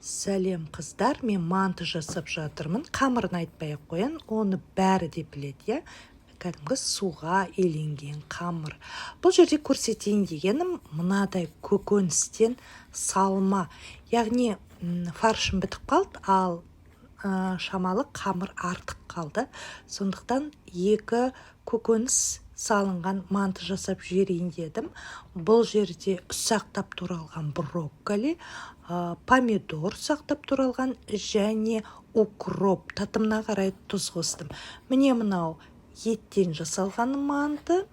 Сәлем қыздар, мен манты жасап жатырмын. Қамырын айтпай-ақ қояйын, оны бәрі де біледі, иә? Кәдімгі суға еленген қамыр. Бұл жерде көрсетейін дегенім мынадай көкөністен салма. Яғни фаршым бітіп қалды, ал шамалы қамыр артық қалды. Сондықтан екі көкөніс салынған манты жасап жіберейін дедім. Бұл жерде ұсақтап туралған брокколи, помидор ұсақтап туралған және укроп, татымына қарай тұз қостым. Міне мынау еттен жасалған манты,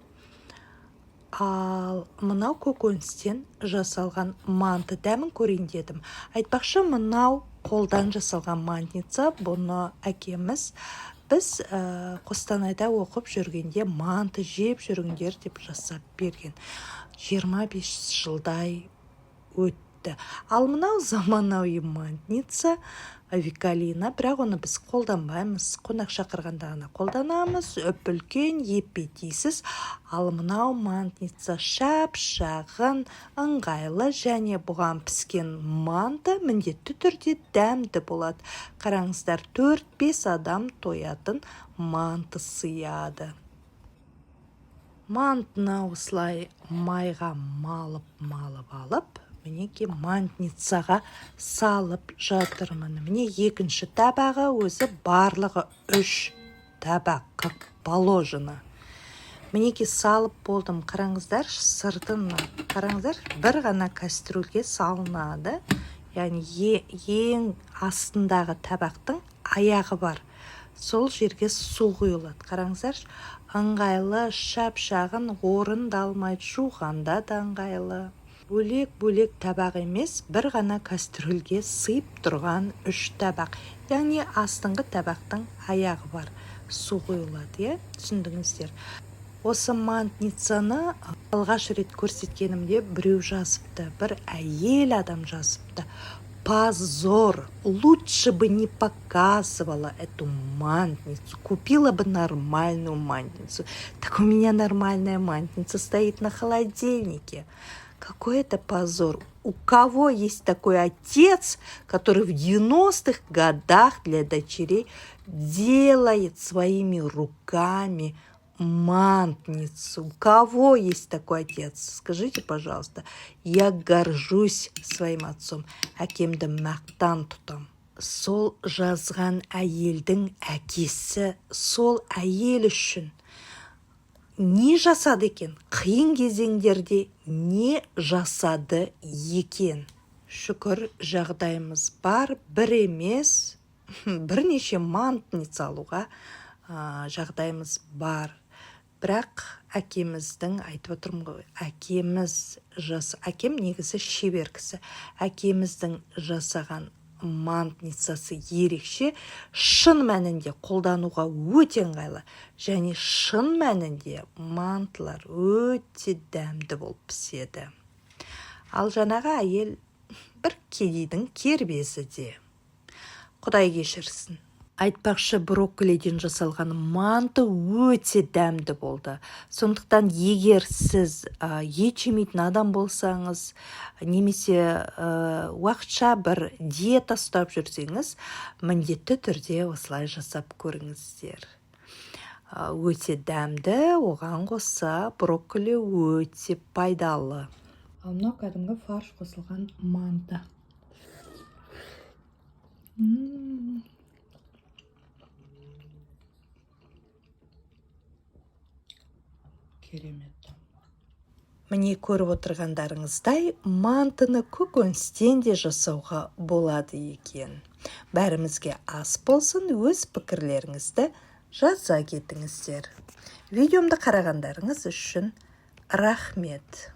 ал мынау көкөністен жасалған манты. Дәмін көрейін дедім. Айтпақшы, мынау қолдан жасалған мантница. Бұны әкеміз біз Қостанайда оқып жүргенде манты жеп жүріңдер деп жасап берген. 25 жылдай өтті. Ал мынау заманауи мантница Викалина, бірақ оны біз қолданбаймыз. Қонақ шақырғанда ғана қолданамыз. Үлкен, епетейсіз. Ал мынау мантница шап-шағын, ыңғайлы және бұған піскен манты міндетті түрде дәмді болады. Қараңыздар, 4-5 адам тоятын манты сыяды. Мантына осылай майға малып алып, мінеки мантницаға салып жатырмын. Міне екінші табағы өзі барлығы 3 табақ, как положено. Мінеки салып болдым. Қараңыздар, сыртына. Қараңыздар, бір ғана кастрюльге салынады. Яғни ең астындағы табақтың аяғы бар. Сол жерге су құйылады. Қараңыздар, ыңғайлы, шап-шағын, орындалмайды, жуғанда да ыңғайлы. Бөлек-бөлек табақ емес, бір ғана кастрюльге сыйып тұрған 3 табақ. Яғни астыңғы табақтың аяғы бар. Су құйылады, түсіндіңіздер. Осы мантницаны алғаш рет көрсеткенімде біреу жазыпты, бір әйел адам жазыпты. Позор, лучше бы не показывала эту мантницу, купила бы нормальную мантницу. Так у меня нормальная мантница стоит на холодильнике. Какой это позор? У кого есть такой отец, который в 90-х годах для дочерей делает своими руками мантницу? У кого есть такой отец? Скажите, пожалуйста. Я горжусь своим отцом. Әкемді мақтан тұтам. Сол жазған әйелдің әкесі сол әйел үшін не жасады екен? Қиын кезеңдерде не жасады екен? Шүкір, жағдайымыз бар, бір емес, бірнеше мантница алуға жағдайымыз бар. Бірақ әкеміздің, айтып отырмын ғой, әкем негізі шебер кісі. Әкеміздің жасаған мантницасы ерекше, шын мәнінде қолдануға өте ыңғайлы, және шын мәнінде мантылар өте дәмді болып піседі. Ал жаңағы әйел бір кедейдің кербезі де. Құдай кешірсін. Айтпақшы, брокколиден жасалған манты өте дәмді болды. Сондықтан егер сіз ет жемейтін адам болсаңыз, немесе уақытша бір диета ұстап жүрсеңіз, міндетті түрде осылай жасап көріңіздер. Өте дәмді, оған қоса брокколи өте пайдалы. Ал мынау кәдімгі фарш қосылған манты. Керемет. Міне көріп отырғандарыңыздай, мантыны көкөністен де жасауға болады екен. Бәрімізге ас болсын, өз пікірлеріңізді жаза кетіңіздер. Видеомды қарағандарыңыз үшін рахмет.